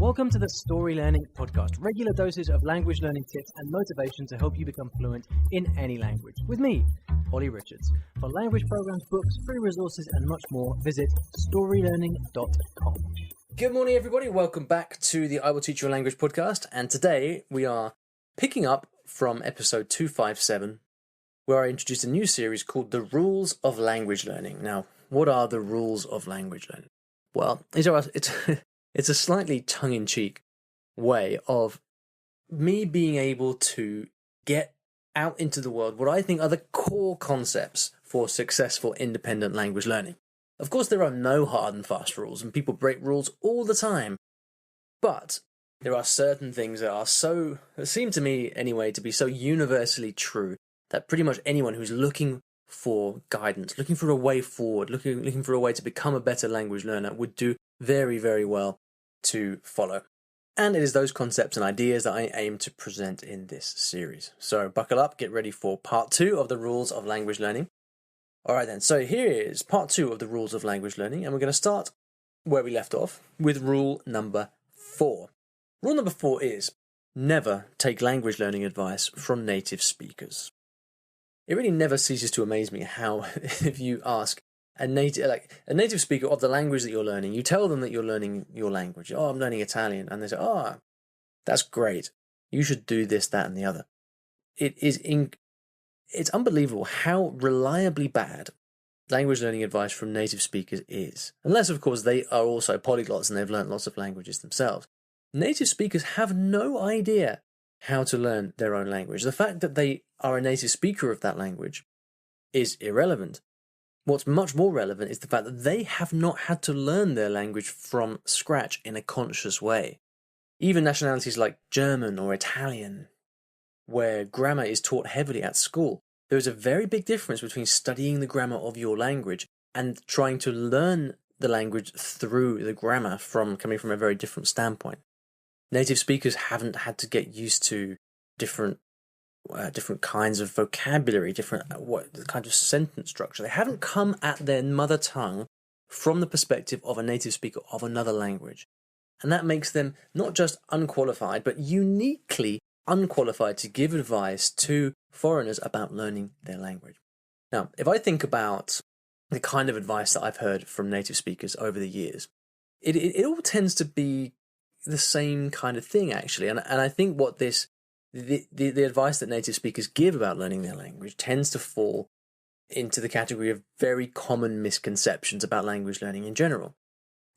Welcome to the Story Learning Podcast, regular doses of language learning tips and motivation to help you become fluent in any language. With me, Olly Richards. For language programs, books, free resources, and much more, visit StoryLearning.com. Good morning, everybody. Welcome back to the I Will Teach You a Language podcast. And today we are picking up from episode 257, where I introduced a new series called The Rules of Language Learning. Now, what are the rules of language learning? Well, it's a slightly tongue-in-cheek way of me being able to get out into the world what I think are the core concepts for successful independent language learning. Of course, there are no hard and fast rules, and people break rules all the time. But there are certain things that seem to me anyway, to be so universally true that pretty much anyone who's looking for guidance, looking for a way forward, looking for a way to become a better language learner would do very, very well to follow. And it is those concepts and ideas that I aim to present in this series. So buckle up, get ready for part 2 of the rules of language learning. All right then, so here is part 2 of the rules of language learning, and we're going to start where we left off with rule number 4. Rule number 4 is never take language learning advice from native speakers. It really never ceases to amaze me how if you ask a native speaker of the language that you're learning, you tell them that you're learning your language. Oh, I'm learning Italian. And they say, oh, that's great. You should do this, that, and the other. It's unbelievable how reliably bad language learning advice from native speakers is. Unless, of course, they are also polyglots and they've learned lots of languages themselves. Native speakers have no idea how to learn their own language. The fact that they are a native speaker of that language is irrelevant. What's much more relevant is the fact that they have not had to learn their language from scratch in a conscious way. Even nationalities like German or Italian, where grammar is taught heavily at school, there is a very big difference between studying the grammar of your language and trying to learn the language through the grammar coming from a very different standpoint. Native speakers haven't had to get used to different kinds of vocabulary, different kind of sentence structure. They haven't come at their mother tongue from the perspective of a native speaker of another language. And that makes them not just unqualified, but uniquely unqualified to give advice to foreigners about learning their language. Now, if I think about the kind of advice that I've heard from native speakers over the years, it all tends to be the same kind of thing, actually. And I think what the advice that native speakers give about learning their language tends to fall into the category of very common misconceptions about language learning in general.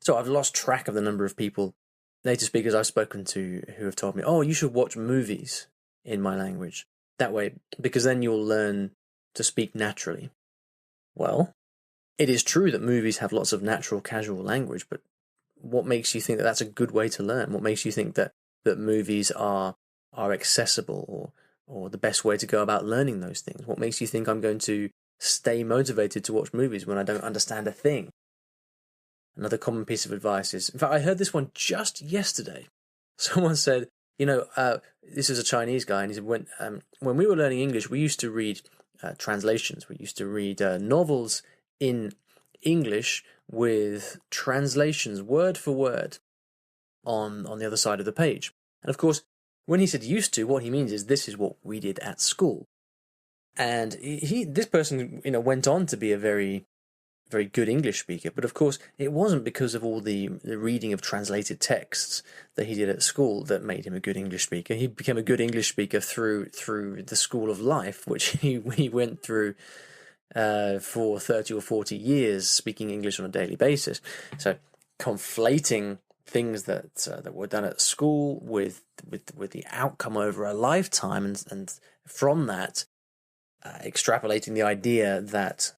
So I've lost track of the number of native speakers I've spoken to who have told me, oh, you should watch movies in my language. That way, because then you'll learn to speak naturally. Well, it is true that movies have lots of natural, casual language, but what makes you think that that's a good way to learn? What makes you think that movies are accessible or the best way to go about learning those things? What makes you think I'm going to stay motivated to watch movies when I don't understand a thing? Another common piece of advice is, in fact, I heard this one just yesterday. Someone said, this is a Chinese guy, and he said, when we were learning English, we used to read translations. We used to read novels in English with translations word for word on the other side of the page. And of course, when he said used to, what he means is this is what we did at school. And this person, went on to be a very, very good English speaker. But of course, it wasn't because of all the reading of translated texts that he did at school that made him a good English speaker. He became a good English speaker through the school of life, which he went through for 30 or 40 years, speaking English on a daily basis. So conflating things that were done at school with the outcome over a lifetime, and from that extrapolating the idea that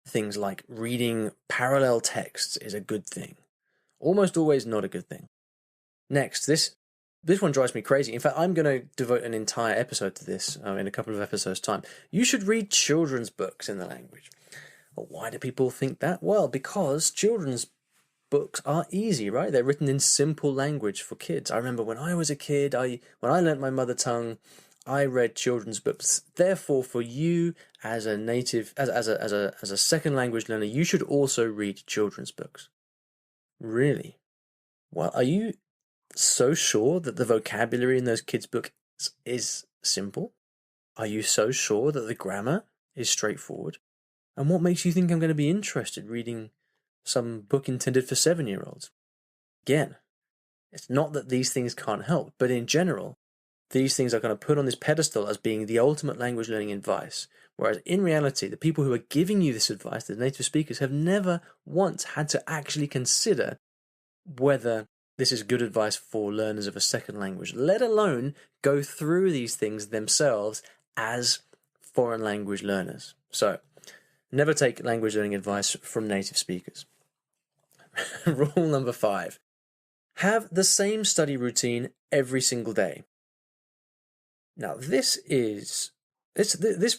things like reading parallel texts is a good thing. Almost always not a good thing. Next, this one drives me crazy. In fact, I'm going to devote an entire episode to this in a couple of episodes' time. You should read children's books in the language. Well, why do people think that? Well, because children's books are easy, right? They're written in simple language for kids. I remember when I was a kid, when I learnt my mother tongue, I read children's books. Therefore, for you as a native, as a second language learner, you should also read children's books. Really? Well, are you so sure that the vocabulary in those kids' books is simple? Are you so sure that the grammar is straightforward? And what makes you think I'm going to be interested reading some book intended for 7-year-olds? Again, it's not that these things can't help, but in general, these things are going to put on this pedestal as being the ultimate language learning advice, whereas in reality, the people who are giving you this advice, the native speakers, have never once had to actually consider whether this is good advice for learners of a second language, let alone go through these things themselves as foreign language learners. So, never take language learning advice from native speakers. Rule number 5. Have the same study routine every single day. Now, this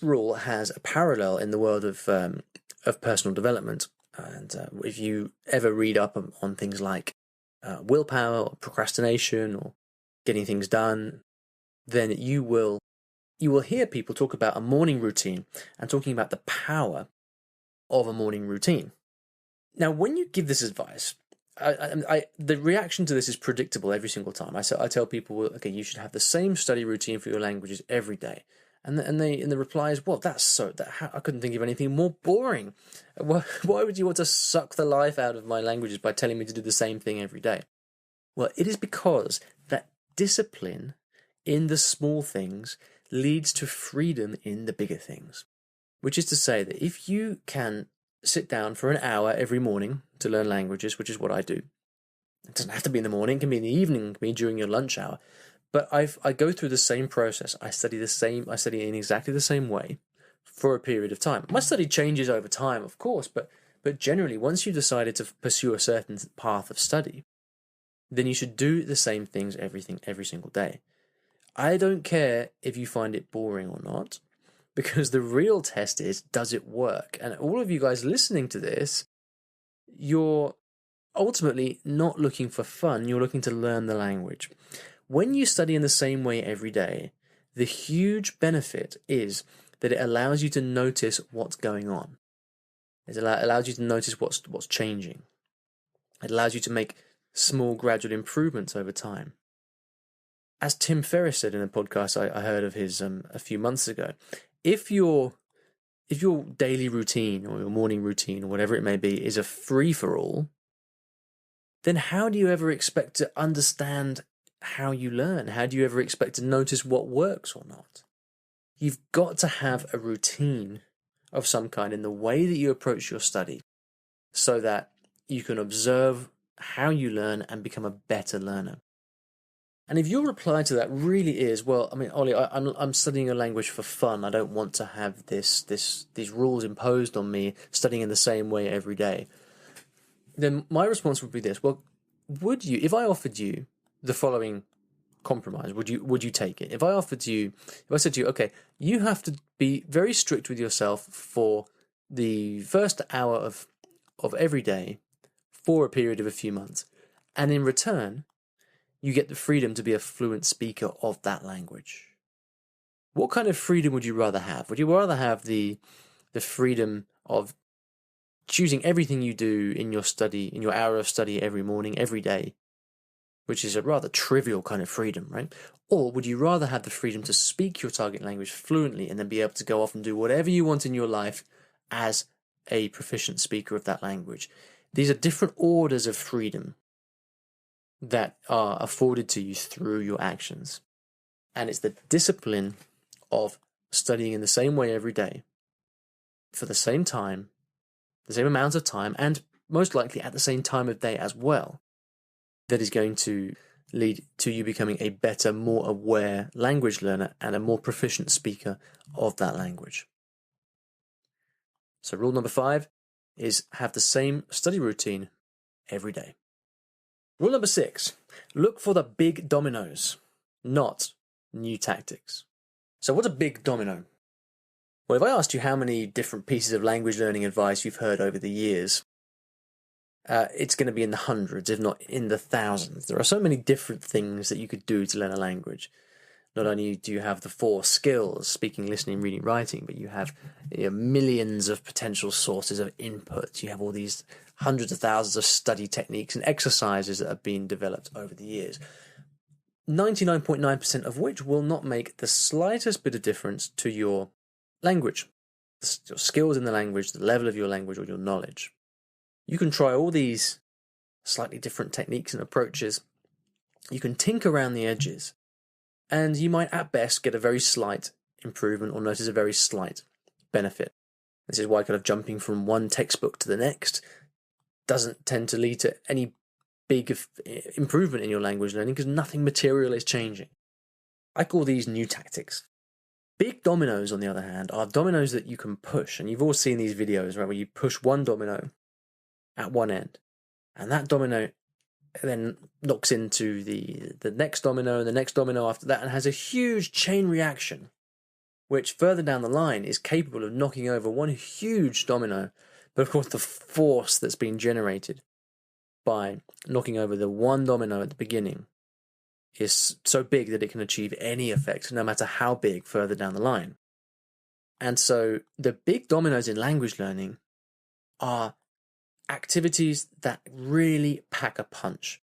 rule has a parallel in the world of personal development. And if you ever read up on things like willpower or procrastination or getting things done, then you will hear people talk about a morning routine and talking about the power of a morning routine. Now, when you give this advice, the reaction to this is predictable every single time. I tell people, well, okay, you should have the same study routine for your languages every day, and the reply is, well, I couldn't think of anything more boring. Why would you want to suck the life out of my languages by telling me to do the same thing every day? Well, it is because that discipline in the small things leads to freedom in the bigger things, which is to say that if you can sit down for an hour every morning to learn languages, which is what I do. It doesn't have to be in the morning, it can be in the evening, it can be during your lunch hour. But I go through the same process. I study in exactly the same way for a period of time. My study changes over time, of course, but generally, once you've decided to pursue a certain path of study, then you should do the same things every single day. I don't care if you find it boring or not, because the real test is, does it work? And all of you guys listening to this, you're ultimately not looking for fun, you're looking to learn the language. When you study in the same way every day, the huge benefit is that it allows you to notice what's going on. It allows you to notice what's changing. It allows you to make small gradual improvements over time. As Tim Ferriss said in a podcast I heard of his a few months ago, if your daily routine or your morning routine or whatever it may be is a free-for-all, then how do you ever expect to understand how you learn? How do you ever expect to notice what works or not? You've got to have a routine of some kind in the way that you approach your study so that you can observe how you learn and become a better learner. And if your reply to that really is, well, I mean, Olly, I'm studying a language for fun. I don't want to have these rules imposed on me, studying in the same way every day. Then my response would be this: well, if I offered you the following compromise, would you take it? If I said to you, okay, you have to be very strict with yourself for the first hour of every day for a period of a few months, and in return, you get the freedom to be a fluent speaker of that language. What kind of freedom would you rather have? Would you rather have the freedom of choosing everything you do in your hour of study every morning, every day, which is a rather trivial kind of freedom, right? Or would you rather have the freedom to speak your target language fluently and then be able to go off and do whatever you want in your life as a proficient speaker of that language? These are different orders of freedom that are afforded to you through your actions. And it's the discipline of studying in the same way every day for the same time, the same amount of time, and most likely at the same time of day as well, that is going to lead to you becoming a better, more aware language learner and a more proficient speaker of that language. So rule number 5 is have the same study routine every day. Rule number 6, look for the big dominoes, not new tactics. So what's a big domino? Well, if I asked you how many different pieces of language learning advice you've heard over the years, it's going to be in the hundreds, if not in the thousands. There are so many different things that you could do to learn a language. Not only do you have the 4 skills, speaking, listening, reading, writing, but you have millions of potential sources of input. You have all these hundreds of thousands of study techniques and exercises that have been developed over the years. 99.9% of which will not make the slightest bit of difference to your language, your skills in the language, the level of your language, or your knowledge. You can try all these slightly different techniques and approaches. You can tinker around the edges, and you might at best get a very slight improvement or notice a very slight benefit. This is why kind of jumping from one textbook to the next doesn't tend to lead to any big improvement in your language learning, because nothing material is changing. I call these new tactics. Big dominoes, on the other hand, are dominoes that you can push, and you've all seen these videos, right, where you push one domino at one end, and that domino then knocks into the next domino and the next domino after that, and has a huge chain reaction, which further down the line is capable of knocking over one huge domino. But of course, the force that's being generated by knocking over the one domino at the beginning is so big that it can achieve any effect, no matter how big, further down the line. And so the big dominoes in language learning are activities that really pack a punch.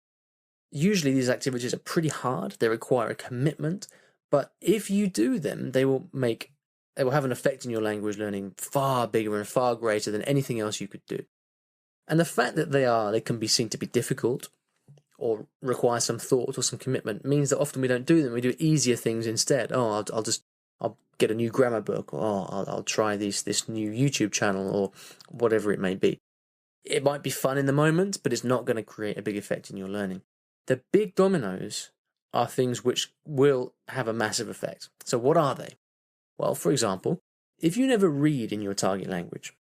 Usually these activities are pretty hard, they require a commitment, but if you do them, they will have an effect in your language learning far bigger and far greater than anything else you could do. And the fact that they can be seen to be difficult or require some thought or some commitment means that often we don't do them. We do easier things instead. Oh, I'll get a new grammar book, or I'll try this new YouTube channel, or whatever it may be. It might be fun in the moment, but it's not going to create a big effect in your learning. The big dominoes are things which will have a massive effect. So what are they? Well, for example, if you never read in your target language,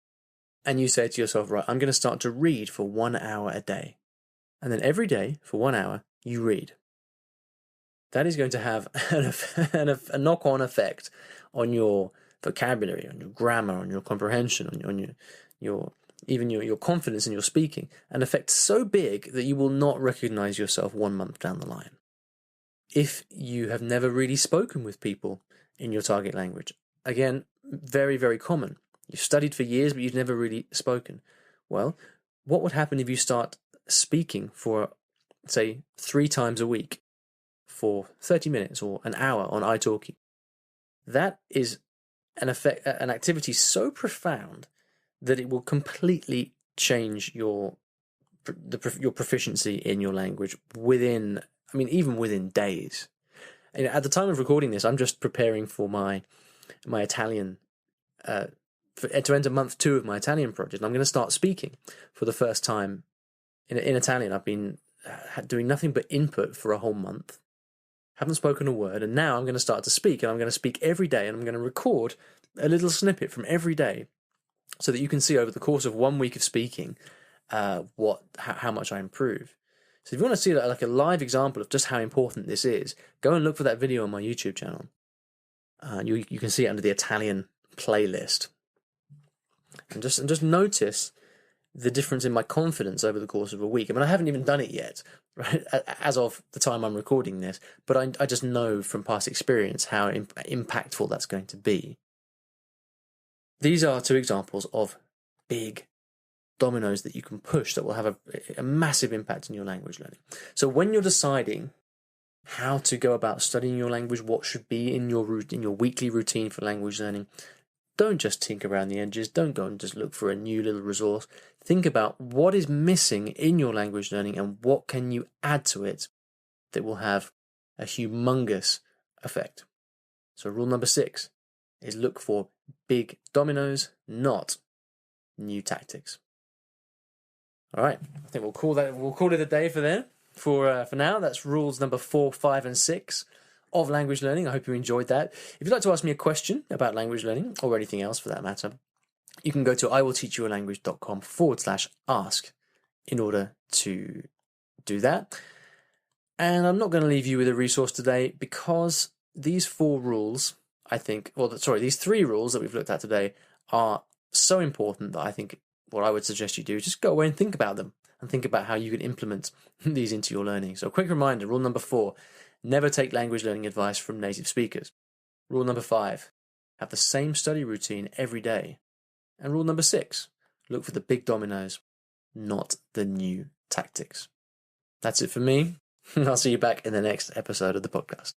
and you say to yourself, right, I'm going to start to read for 1 hour a day, and then every day for 1 hour you read, that is going to have a knock-on effect on your vocabulary, on your grammar, on your comprehension, on your confidence in your speaking, an effect so big that you will not recognize yourself 1 month down the line. If you have never really spoken with people in your target language, again, very, very common. You've studied for years, but you've never really spoken. Well, what would happen if you start speaking for, say, 3 times a week for 30 minutes or an hour on italki? That is an activity so profound that it will completely change your proficiency in your language even within days. And at the time of recording this, I'm just preparing for my Italian to enter month 2 of my Italian project. And I'm going to start speaking for the first time in Italian. I've been doing nothing but input for a whole month, haven't spoken a word, and now I'm going to start to speak, and I'm going to speak every day, and I'm going to record a little snippet from every day, so that you can see over the course of 1 week of speaking how much I improve. So if you want to see like a live example of just how important this is, go and look for that video on my YouTube channel. You can see it under the Italian playlist. And just notice the difference in my confidence over the course of a week. I mean, I haven't even done it yet, right, as of the time I'm recording this, but I just know from past experience how impactful that's going to be. These are 2 examples of big dominoes that you can push that will have a massive impact in your language learning. So when you're deciding how to go about studying your language, what should be in your weekly routine for language learning, don't just tinker around the edges. Don't go and just look for a new little resource. Think about what is missing in your language learning and what can you add to it that will have a humongous effect. So rule number 6 is look for big dominoes, not new tactics. All right, I think we'll call it a day for now. That's rules number 4, 5, and 6 of language learning. I hope you enjoyed that. If you'd like to ask me a question about language learning, or anything else for that matter, you can go to iwillteachyoualanguage.com/ask in order to do that. And I'm not going to leave you with a resource today, because these 4 rules, these 3 rules that we've looked at today are so important that I think what I would suggest you do is just go away and think about them, and think about how you can implement these into your learning. So a quick reminder, rule number 4, never take language learning advice from native speakers. Rule number 5, have the same study routine every day. And rule number 6, look for the big dominoes, not the new tactics. That's it for me. I'll see you back in the next episode of the podcast.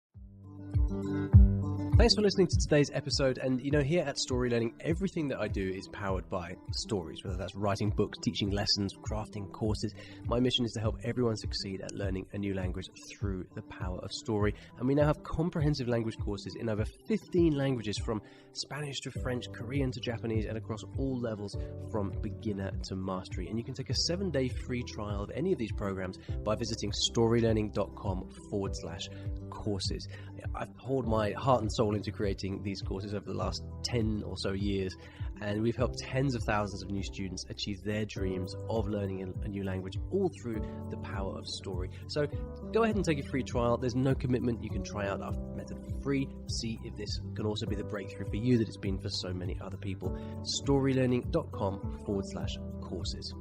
Thanks for listening to today's episode. And here at Story Learning, everything that I do is powered by stories, whether that's writing books, teaching lessons, crafting courses. My mission is to help everyone succeed at learning a new language through the power of story. And we now have comprehensive language courses in over 15 languages, from Spanish to French, Korean to Japanese, and across all levels from beginner to mastery. And you can take a 7-day free trial of any of these programs by visiting storylearning.com/courses. I've poured my heart and soul into creating these courses over the last 10 or so years, and we've helped tens of thousands of new students achieve their dreams of learning a new language, all through the power of story. So go ahead and take a free trial. There's no commitment. You can try out our method for free, see if this can also be the breakthrough for you that it's been for so many other people. storylearning.com/courses.